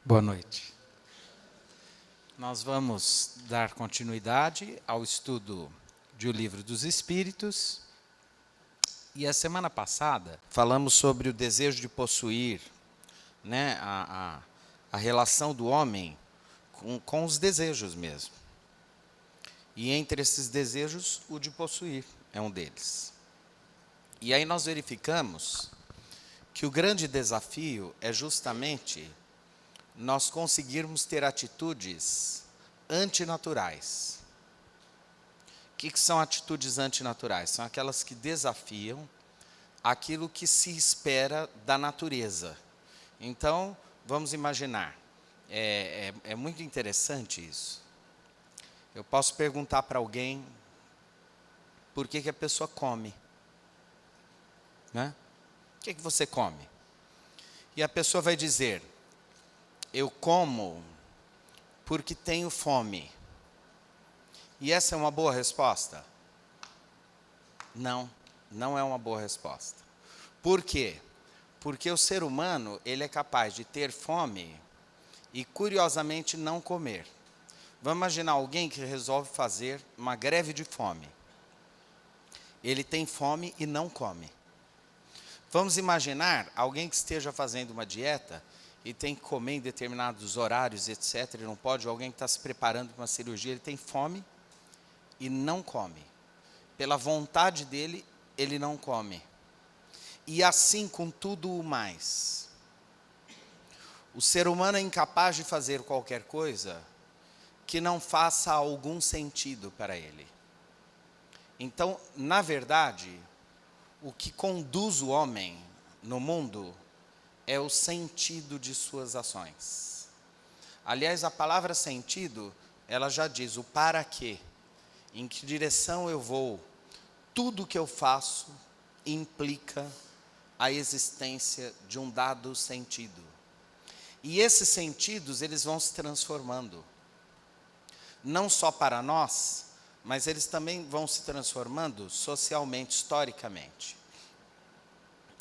Boa noite. Nós vamos dar continuidade ao estudo de O Livro dos Espíritos. E a semana passada falamos sobre o desejo de possuir, né, a relação do homem com os desejos mesmo. E entre esses desejos, o de possuir é um deles. E aí nós verificamos que o grande desafio é justamente nós conseguirmos ter atitudes antinaturais. O que são atitudes antinaturais? São aquelas que desafiam aquilo que se espera da natureza. Então, vamos imaginar, é muito interessante isso. Eu posso perguntar para alguém por que a pessoa come. Né? O que você come? E a pessoa vai dizer: eu como porque tenho fome. E essa é uma boa resposta? Não, não é uma boa resposta. Por quê? Porque o ser humano, ele é capaz de ter fome e, curiosamente, não comer. Vamos imaginar alguém que resolve fazer uma greve de fome. Ele tem fome e não come. Vamos imaginar alguém que esteja fazendo uma dieta e tem que comer em determinados horários, etc. Ele não pode, ou alguém que está se preparando para uma cirurgia, ele tem fome e não come. Pela vontade dele, ele não come. E assim com tudo o mais. O ser humano é incapaz de fazer qualquer coisa que não faça algum sentido para ele. Então, na verdade, o que conduz o homem no mundo é o sentido de suas ações. Aliás, a palavra sentido, ela já diz o para quê, em que direção eu vou. Tudo que eu faço implica a existência de um dado sentido. E esses sentidos, eles vão se transformando. Não só para nós, mas eles também vão se transformando socialmente, historicamente.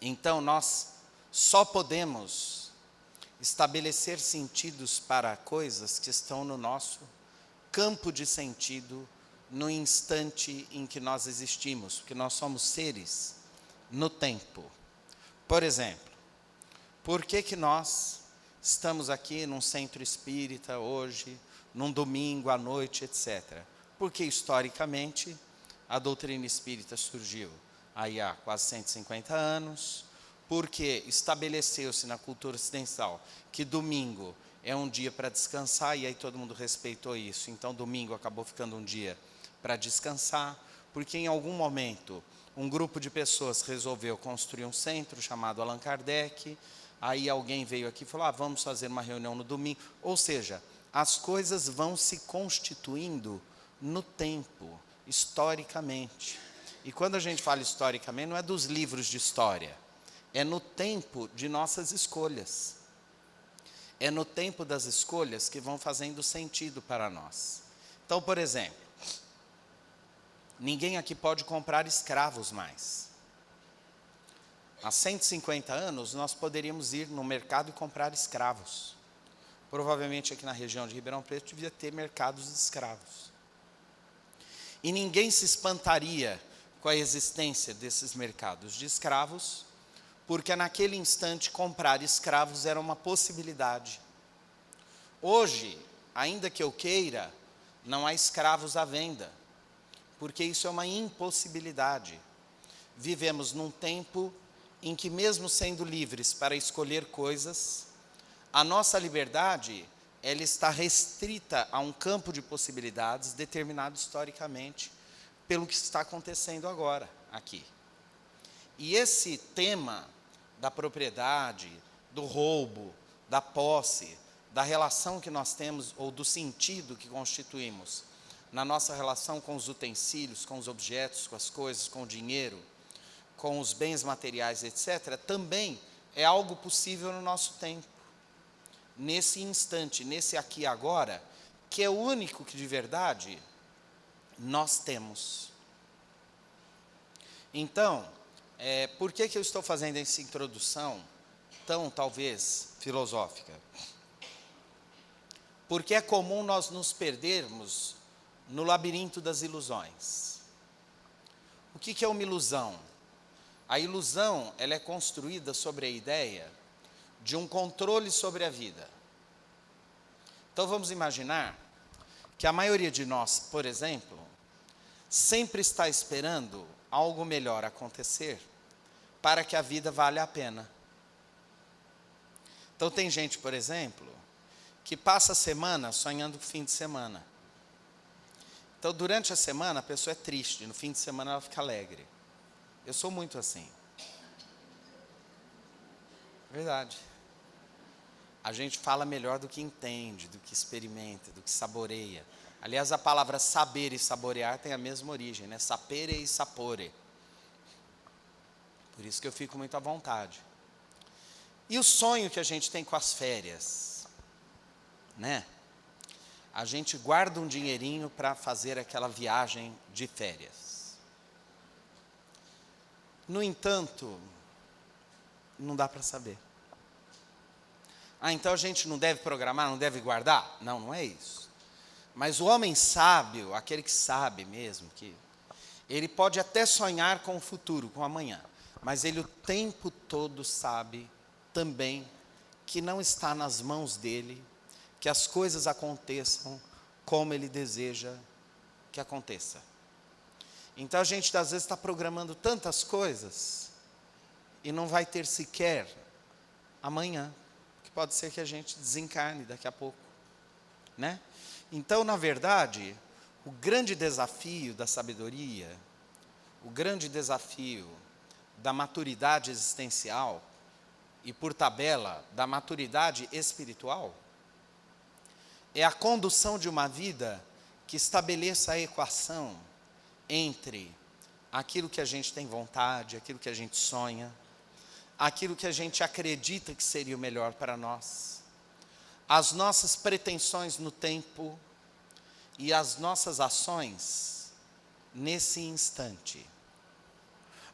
Então, nós só podemos estabelecer sentidos para coisas que estão no nosso campo de sentido no instante em que nós existimos, porque nós somos seres no tempo. Por exemplo, por que nós estamos aqui num centro espírita hoje, num domingo à noite, etc. Porque, historicamente, a doutrina espírita surgiu aí há quase 150 anos, porque estabeleceu-se na cultura ocidental que domingo é um dia para descansar, e aí todo mundo respeitou isso. Então, domingo acabou ficando um dia para descansar, porque em algum momento um grupo de pessoas resolveu construir um centro chamado Allan Kardec. Aí alguém veio aqui e falou: vamos fazer uma reunião no domingo. Ou seja, as coisas vão se constituindo no tempo, historicamente. E quando a gente fala historicamente, não é dos livros de história, é no tempo de nossas escolhas. É no tempo das escolhas que vão fazendo sentido para nós. Então, por exemplo, ninguém aqui pode comprar escravos mais. Há 150 anos, nós poderíamos ir no mercado e comprar escravos. Provavelmente aqui na região de Ribeirão Preto devia ter mercados de escravos. E ninguém se espantaria com a existência desses mercados de escravos, porque naquele instante comprar escravos era uma possibilidade. Hoje, ainda que eu queira, não há escravos à venda, porque isso é uma impossibilidade. Vivemos num tempo em que, mesmo sendo livres para escolher coisas, a nossa liberdade, ela está restrita a um campo de possibilidades determinado historicamente pelo que está acontecendo agora, aqui. E esse tema da propriedade, do roubo, da posse, da relação que nós temos, ou do sentido que constituímos na nossa relação com os utensílios, com os objetos, com as coisas, com o dinheiro, com os bens materiais, etc., também é algo possível no nosso tempo. Nesse instante, nesse aqui e agora, que é o único que de verdade nós temos. Então, por que eu estou fazendo essa introdução tão, talvez, filosófica? Porque é comum nós nos perdermos no labirinto das ilusões. O que é uma ilusão? A ilusão, ela é construída sobre a ideia de um controle sobre a vida. Então vamos imaginar que a maioria de nós, por exemplo, sempre está esperando algo melhor acontecer para que a vida valha a pena. Então tem gente, por exemplo, que passa a semana sonhando com o fim de semana. Então durante a semana a pessoa é triste, no fim de semana ela fica alegre. Eu sou muito assim. Verdade. A gente fala melhor do que entende, do que experimenta, do que saboreia. Aliás, a palavra saber e saborear tem a mesma origem, né? Sapere e sapore. Por isso que eu fico muito à vontade. E o sonho que a gente tem com as férias, né? A gente guarda um dinheirinho para fazer aquela viagem de férias. No entanto, não dá para saber. Então a gente não deve programar, não deve guardar? Não, não é isso. Mas o homem sábio, aquele que sabe mesmo, que ele pode até sonhar com o futuro, com o amanhã, mas ele o tempo todo sabe também que não está nas mãos dele que as coisas aconteçam como ele deseja que aconteça. Então a gente às vezes está programando tantas coisas e não vai ter sequer amanhã, que pode ser que a gente desencarne daqui a pouco, né? Então, na verdade, o grande desafio da sabedoria, o grande desafio da maturidade existencial e, por tabela, da maturidade espiritual, é a condução de uma vida que estabeleça a equação entre aquilo que a gente tem vontade, aquilo que a gente sonha, aquilo que a gente acredita que seria o melhor para nós, as nossas pretensões no tempo e as nossas ações nesse instante.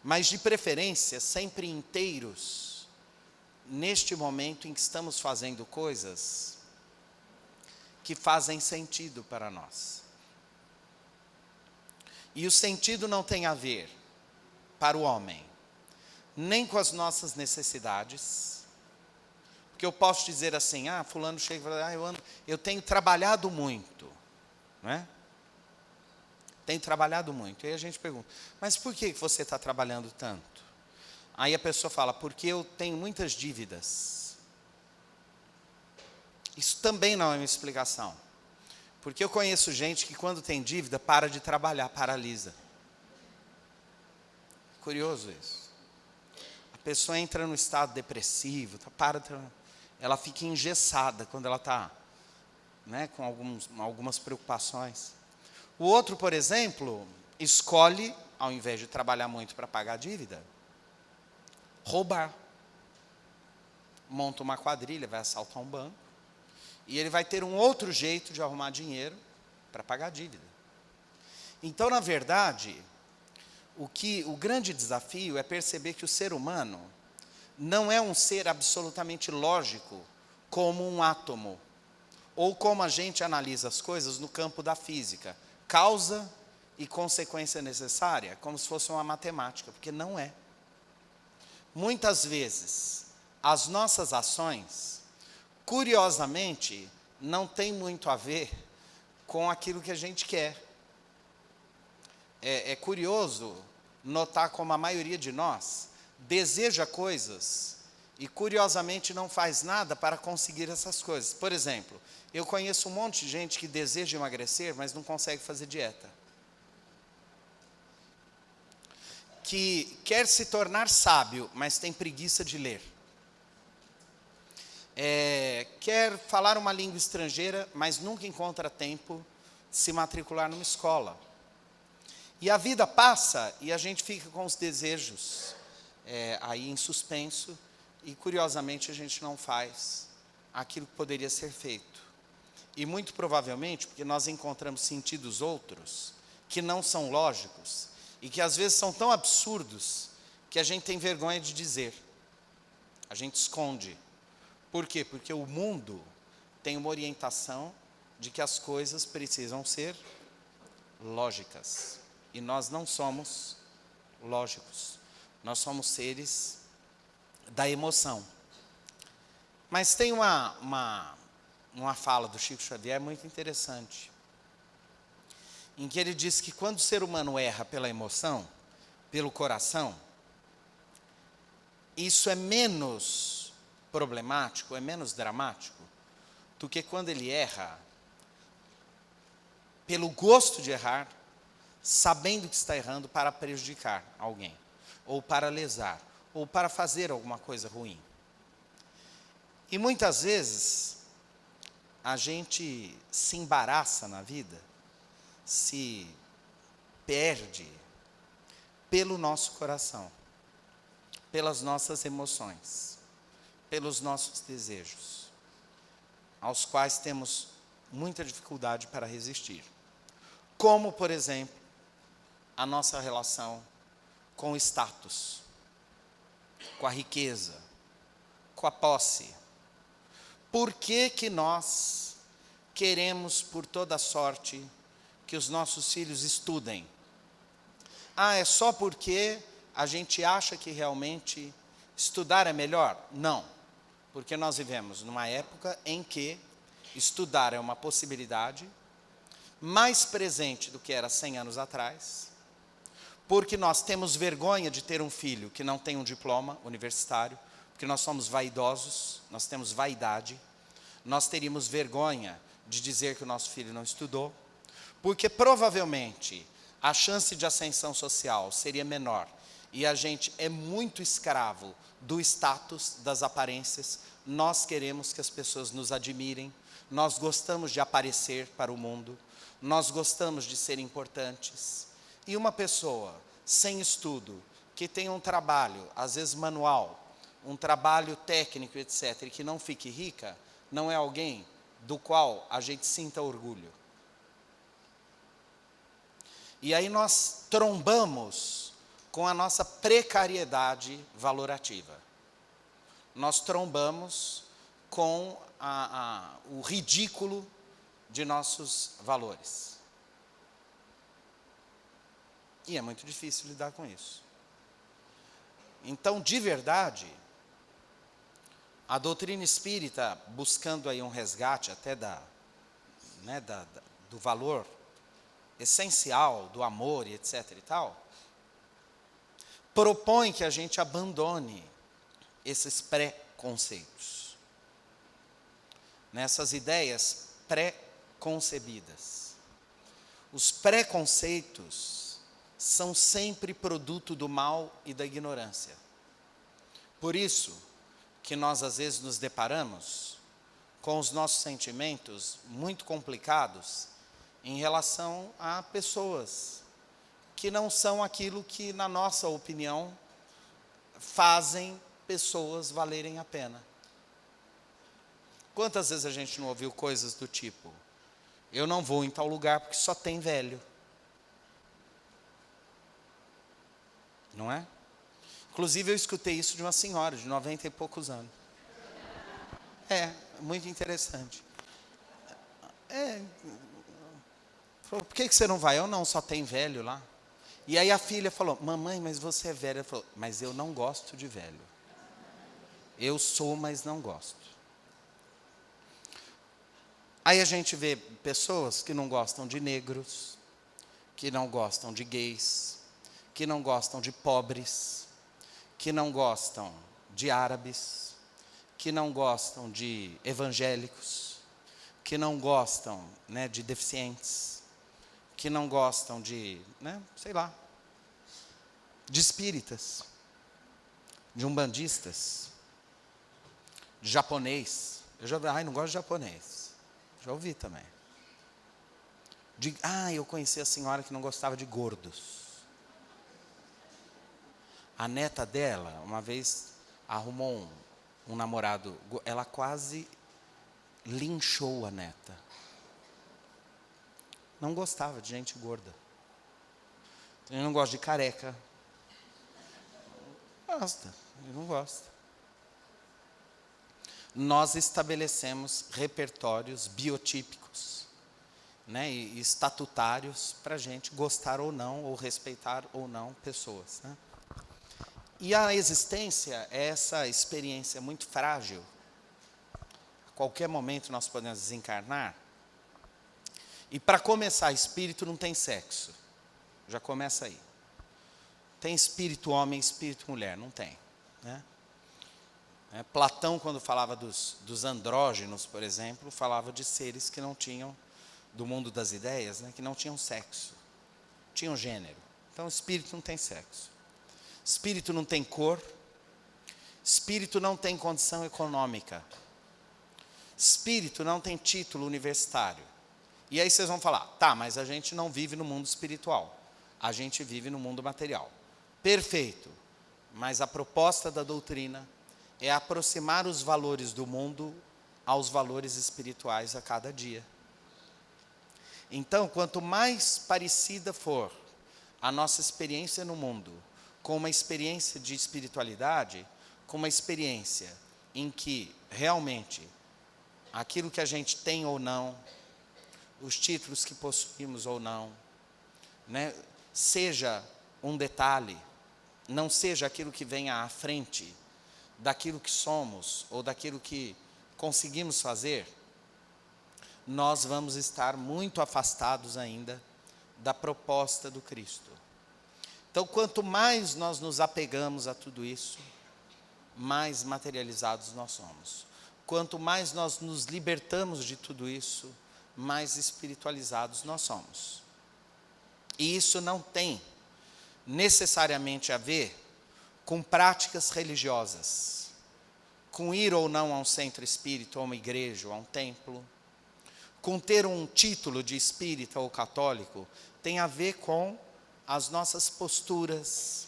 Mas de preferência, sempre inteiros, neste momento em que estamos fazendo coisas que fazem sentido para nós. E o sentido não tem a ver, para o homem, nem com as nossas necessidades, porque eu posso dizer assim, fulano chega e fala, eu tenho trabalhado muito, não é? Tenho trabalhado muito. E aí a gente pergunta, mas por que você está trabalhando tanto? Aí a pessoa fala, porque eu tenho muitas dívidas. Isso também não é uma explicação. Porque eu conheço gente que quando tem dívida, para de trabalhar, paralisa. Curioso isso. A pessoa entra no estado depressivo, ela fica engessada quando ela está, né, com algumas preocupações. O outro, por exemplo, escolhe, ao invés de trabalhar muito para pagar a dívida, roubar. Monta uma quadrilha, vai assaltar um banco, e ele vai ter um outro jeito de arrumar dinheiro para pagar a dívida. Então, na verdade, o grande desafio é perceber que o ser humano não é um ser absolutamente lógico como um átomo, ou como a gente analisa as coisas no campo da física, causa e consequência necessária, como se fosse uma matemática, porque não é. Muitas vezes, as nossas ações, curiosamente, não têm muito a ver com aquilo que a gente quer. É curioso notar como a maioria de nós deseja coisas e, curiosamente, não faz nada para conseguir essas coisas. Por exemplo, eu conheço um monte de gente que deseja emagrecer, mas não consegue fazer dieta. Que quer se tornar sábio, mas tem preguiça de ler. Quer falar uma língua estrangeira, mas nunca encontra tempo de se matricular numa escola. E a vida passa e a gente fica com os desejos aí em suspenso e, curiosamente, a gente não faz aquilo que poderia ser feito. E muito provavelmente porque nós encontramos sentidos outros que não são lógicos e que às vezes são tão absurdos que a gente tem vergonha de dizer. A gente esconde. Por quê? Porque o mundo tem uma orientação de que as coisas precisam ser lógicas. E nós não somos lógicos. Nós somos seres da emoção. Mas tem uma fala do Chico Xavier muito interessante, em que ele diz que quando o ser humano erra pela emoção, pelo coração, isso é menos problemático, é menos dramático, do que quando ele erra pelo gosto de errar, sabendo que está errando para prejudicar alguém, ou para lesar, ou para fazer alguma coisa ruim. E muitas vezes, a gente se embaraça na vida, se perde pelo nosso coração, pelas nossas emoções, pelos nossos desejos, aos quais temos muita dificuldade para resistir. Como, por exemplo, a nossa relação com o status, com a riqueza, com a posse. Por que que nós queremos, por toda sorte, que os nossos filhos estudem? É só porque a gente acha que realmente estudar é melhor? Não, porque nós vivemos numa época em que estudar é uma possibilidade mais presente do que era 100 anos atrás, porque nós temos vergonha de ter um filho que não tem um diploma universitário, porque nós somos vaidosos, nós temos vaidade, nós teríamos vergonha de dizer que o nosso filho não estudou, porque provavelmente a chance de ascensão social seria menor, e a gente é muito escravo do status, das aparências. Nós queremos que as pessoas nos admirem, nós gostamos de aparecer para o mundo, nós gostamos de ser importantes. E uma pessoa sem estudo, que tem um trabalho, às vezes manual, um trabalho técnico, etc., e que não fique rica, não é alguém do qual a gente sinta orgulho. E aí nós trombamos com a nossa precariedade valorativa. Nós trombamos com o ridículo de nossos valores. E é muito difícil lidar com isso. Então, de verdade, a doutrina espírita, buscando aí um resgate até do valor essencial, do amor e etc. e tal, propõe que a gente abandone esses pré-conceitos, nessas ideias pré-concebidas. Os pré-conceitos são sempre produto do mal e da ignorância. Por isso que nós às vezes nos deparamos com os nossos sentimentos muito complicados em relação a pessoas que não são aquilo que, na nossa opinião, fazem pessoas valerem a pena. Quantas vezes a gente não ouviu coisas do tipo: eu não vou em tal lugar porque só tem velho. Não é? Inclusive eu escutei isso de uma senhora de 90 e poucos anos. É, muito interessante. Falou: por que você não vai? Eu não, só tem velho lá. E aí a filha falou: mamãe, mas você é velha. Ela falou: mas eu não gosto de velho. Eu sou, mas não gosto. Aí a gente vê pessoas que não gostam de negros, que não gostam de gays, que não gostam de pobres, que não gostam de árabes, que não gostam de evangélicos, que não gostam, de deficientes, que não gostam de, de espíritas, de umbandistas, de japonês. Eu já não gosto de japonês. Já ouvi também. Eu conheci a senhora que não gostava de gordos. A neta dela, uma vez, arrumou um namorado, ela quase linchou a neta. Não gostava de gente gorda. Ele não gosta de careca. Ele não gosta. Nós estabelecemos repertórios biotípicos né, e estatutários para a gente gostar ou não, ou respeitar ou não pessoas, né? E a existência é essa experiência muito frágil. A qualquer momento nós podemos desencarnar. E para começar, espírito não tem sexo. Já começa aí. Tem espírito homem, espírito mulher? Não tem, né? Platão, quando falava dos andrógenos, por exemplo, falava de seres que não tinham, do mundo das ideias, né, que não tinham sexo, tinham gênero. Então, espírito não tem sexo. Espírito não tem cor. Espírito não tem condição econômica. Espírito não tem título universitário. E aí vocês vão falar, tá, mas a gente não vive no mundo espiritual. A gente vive no mundo material. Perfeito. Mas a proposta da doutrina é aproximar os valores do mundo aos valores espirituais a cada dia. Então, quanto mais parecida for a nossa experiência no mundo com uma experiência de espiritualidade, com uma experiência em que realmente aquilo que a gente tem ou não, os títulos que possuímos ou não, né, seja um detalhe, não seja aquilo que venha à frente daquilo que somos ou daquilo que conseguimos fazer, nós vamos estar muito afastados ainda da proposta do Cristo. Então, quanto mais nós nos apegamos a tudo isso, mais materializados nós somos. Quanto mais nós nos libertamos de tudo isso, mais espiritualizados nós somos. E isso não tem necessariamente a ver com práticas religiosas, com ir ou não a um centro espírita, a uma igreja, ou a um templo, com ter um título de espírita ou católico, tem a ver com as nossas posturas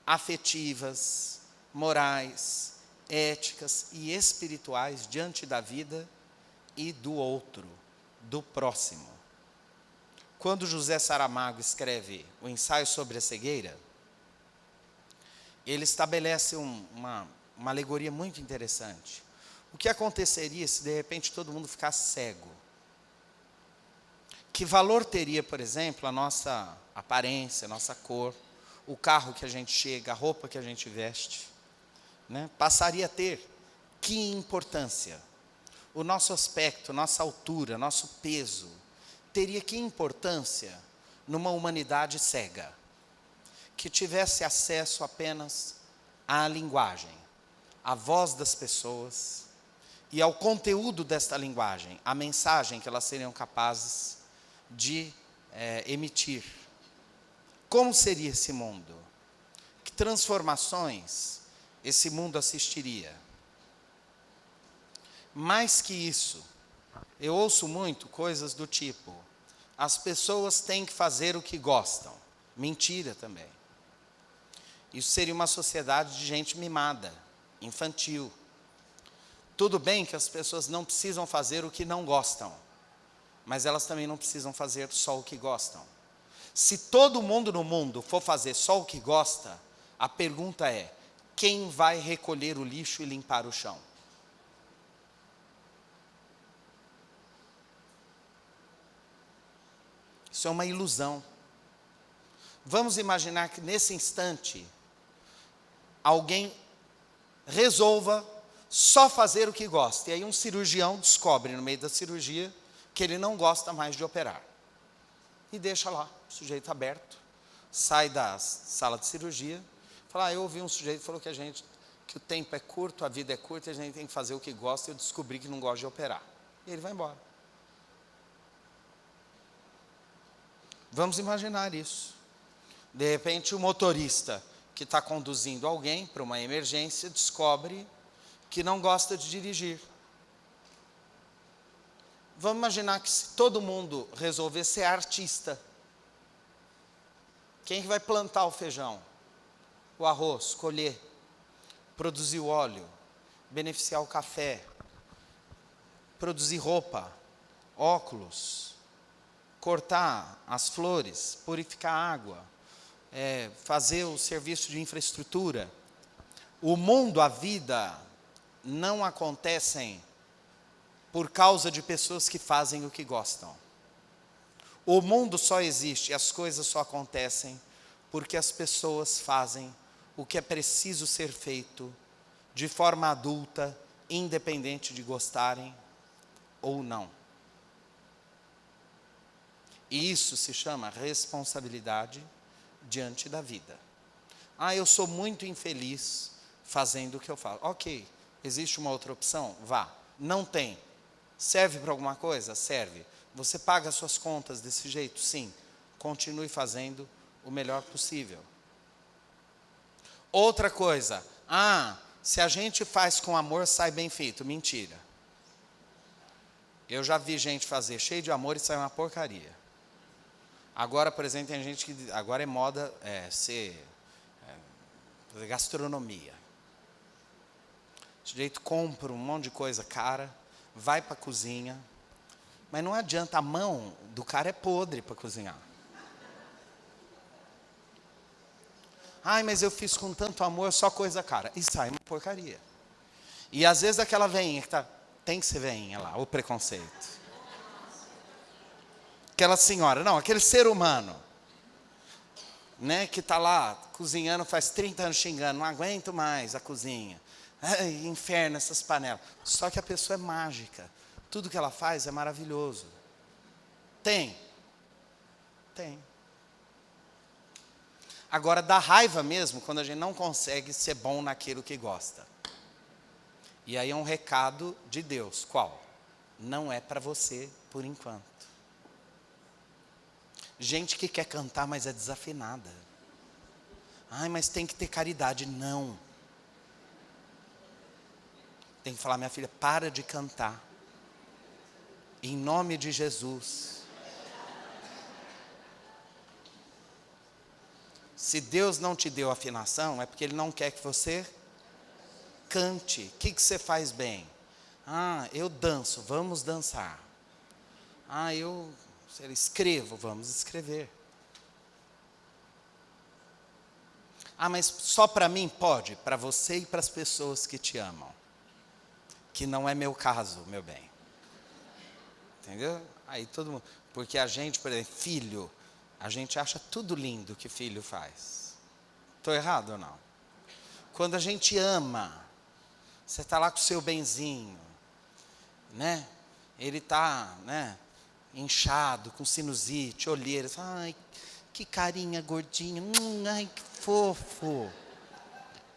afetivas, morais, éticas e espirituais diante da vida e do outro, do próximo. Quando José Saramago escreve o Ensaio sobre a Cegueira, ele estabelece uma alegoria muito interessante. O que aconteceria se de repente todo mundo ficasse cego? Que valor teria, por exemplo, a nossa aparência, a nossa cor, o carro que a gente chega, a roupa que a gente veste, né? Passaria a ter que importância? O nosso aspecto, nossa altura, nosso peso, teria que importância numa humanidade cega, que tivesse acesso apenas à linguagem, à voz das pessoas e ao conteúdo desta linguagem, a mensagem que elas seriam capazes de emitir. Como seria esse mundo? Que transformações esse mundo assistiria? Mais que isso, eu ouço muito coisas do tipo, as pessoas têm que fazer o que gostam. Mentira também. Isso seria uma sociedade de gente mimada, infantil. Tudo bem que as pessoas não precisam fazer o que não gostam, mas elas também não precisam fazer só o que gostam. Se todo mundo no mundo for fazer só o que gosta, a pergunta é, quem vai recolher o lixo e limpar o chão? Isso é uma ilusão. Vamos imaginar que nesse instante, alguém resolva só fazer o que gosta. E aí um cirurgião descobre no meio da cirurgia que ele não gosta mais de operar. E deixa lá, o sujeito aberto, sai da sala de cirurgia, fala, eu ouvi um sujeito que falou que o tempo é curto, a vida é curta, e a gente tem que fazer o que gosta, e eu descobri que não gosta de operar. E ele vai embora. Vamos imaginar isso. De repente, o motorista que está conduzindo alguém para uma emergência descobre que não gosta de dirigir. Vamos imaginar que se todo mundo resolver ser artista, quem vai plantar o feijão, o arroz, colher, produzir o óleo, beneficiar o café, produzir roupa, óculos, cortar as flores, purificar a água, fazer o serviço de infraestrutura. O mundo, a vida, não acontecem por causa de pessoas que fazem o que gostam. O mundo só existe, as coisas só acontecem porque as pessoas fazem o que é preciso ser feito de forma adulta, independente de gostarem ou não. E isso se chama responsabilidade diante da vida. Eu sou muito infeliz fazendo o que eu faço. Ok, existe uma outra opção? Vá. Não tem. Serve para alguma coisa? Serve. Você paga as suas contas desse jeito? Sim. Continue fazendo o melhor possível. Outra coisa. Se a gente faz com amor, sai bem feito. Mentira. Eu já vi gente fazer cheio de amor e sai uma porcaria. Agora, por exemplo, tem gente que agora é moda fazer gastronomia. O sujeito compra um monte de coisa cara, vai para a cozinha, mas não adianta, a mão do cara é podre para cozinhar. Mas eu fiz com tanto amor, só coisa cara. E sai uma porcaria. E às vezes aquela veinha que tem que ser veinha lá, o preconceito. Aquela senhora, não, aquele ser humano, né, que está lá cozinhando faz 30 anos xingando, não aguento mais a cozinha. Inferno essas panelas. Só que a pessoa é mágica. Tudo que ela faz é maravilhoso. Tem. Agora, dá raiva mesmo quando a gente não consegue ser bom naquilo que gosta. E aí é um recado de Deus. Qual? Não é para você por enquanto. Gente que quer cantar, mas é desafinada. Mas tem que ter caridade. Não. Tem que falar, minha filha, para de cantar. Em nome de Jesus. Se Deus não te deu afinação, é porque Ele não quer que você cante. O que você faz bem? Eu danço, vamos dançar. Eu escrevo, vamos escrever. Mas só para mim? Pode, para você e para as pessoas que te amam. Que não é meu caso, meu bem. Entendeu? Aí todo mundo, porque a gente, por exemplo, filho, a gente acha tudo lindo que filho faz. Estou errado ou não? Quando a gente ama, você está lá com o seu benzinho, né? Ele está, né, inchado, com sinusite, olheira. Que carinha gordinha, que fofo.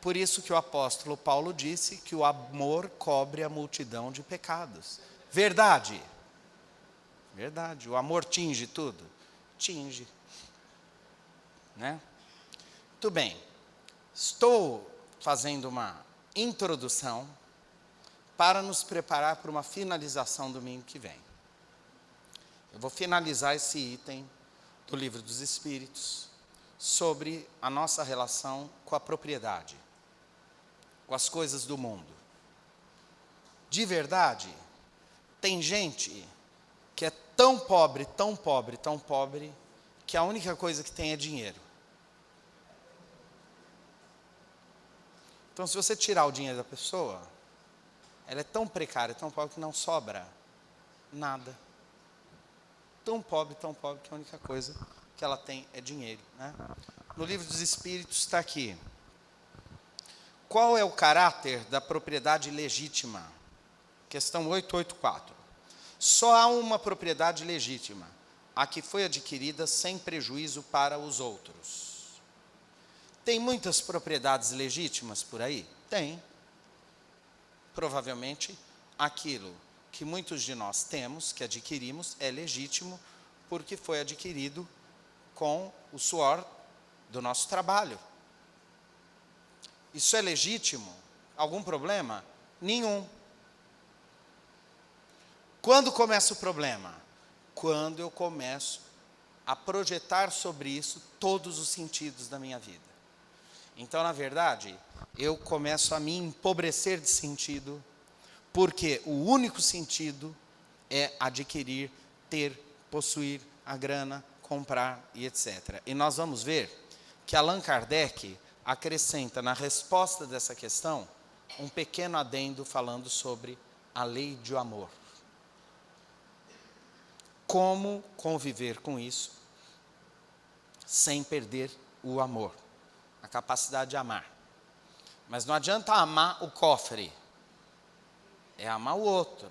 Por isso que o apóstolo Paulo disse que o amor cobre a multidão de pecados. Verdade? Verdade. O amor tinge tudo? Tinge. Né? Muito bem. Estou fazendo uma introdução para nos preparar para uma finalização domingo que vem. Eu vou finalizar esse item do Livro dos Espíritos sobre a nossa relação com a propriedade, com as coisas do mundo. De verdade, tem gente que é tão pobre, tão pobre, tão pobre, que a única coisa que tem é dinheiro. Então, se você tirar o dinheiro da pessoa, ela é tão precária, tão pobre, que não sobra nada. Tão pobre, que a única coisa que ela tem é dinheiro. Né? No Livro dos Espíritos está aqui. Qual é o caráter da propriedade legítima? Questão 884. Só há uma propriedade legítima, a que foi adquirida sem prejuízo para os outros. Tem muitas propriedades legítimas por aí? Tem. Provavelmente, aquilo que muitos de nós temos, que adquirimos, é legítimo, porque foi adquirido com o suor do nosso trabalho. Isso é legítimo? Algum problema? Nenhum. Quando começa o problema? Quando eu começo a projetar sobre isso todos os sentidos da minha vida. Então, na verdade, eu começo a me empobrecer de sentido, porque o único sentido é adquirir, ter, possuir a grana, comprar e etc. E nós vamos ver que Allan Kardec acrescenta na resposta dessa questão um pequeno adendo falando sobre a lei do amor. como conviver com isso sem perder o amor, a capacidade de amar. Mas não adianta amar o cofre, é amar o outro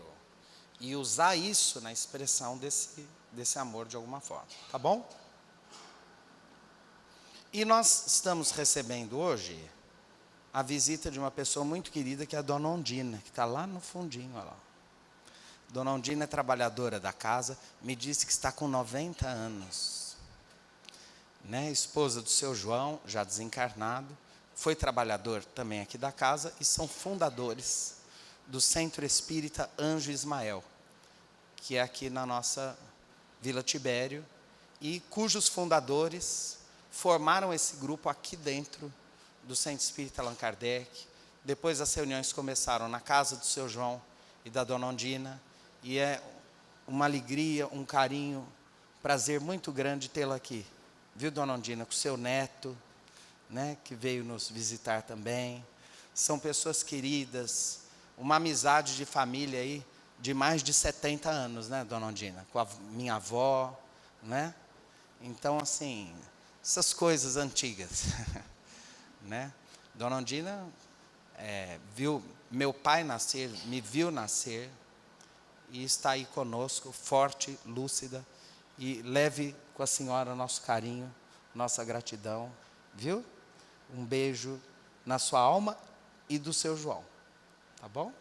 e usar isso na expressão desse amor de alguma forma, tá bom? E nós estamos recebendo hoje a visita de uma pessoa muito querida, que é a Dona Ondina, que está lá no fundinho, olha lá. Dona Ondina é trabalhadora da casa, me disse que está com 90 anos. Né? Esposa do seu João, já desencarnado, foi trabalhador também aqui da casa e são fundadores do Centro Espírita Anjo Ismael, que é aqui na nossa Vila Tibério, e cujos fundadores formaram esse grupo aqui dentro do Centro Espírita Allan Kardec. Depois as reuniões começaram na casa do seu João e da Dona Ondina, e é uma alegria, um carinho, prazer muito grande tê-la aqui. Viu, Dona Ondina, com o seu neto, né, que veio nos visitar também. São pessoas queridas, uma amizade de família aí de mais de 70 anos, né, Dona Ondina? Com a minha avó, né? Então, assim, essas coisas antigas, né? Dona Ondina viu meu pai nascer, me viu nascer, e está aí conosco, forte, lúcida, e leve com a senhora nosso carinho, nossa gratidão, viu? Um beijo na sua alma e do seu João, tá bom?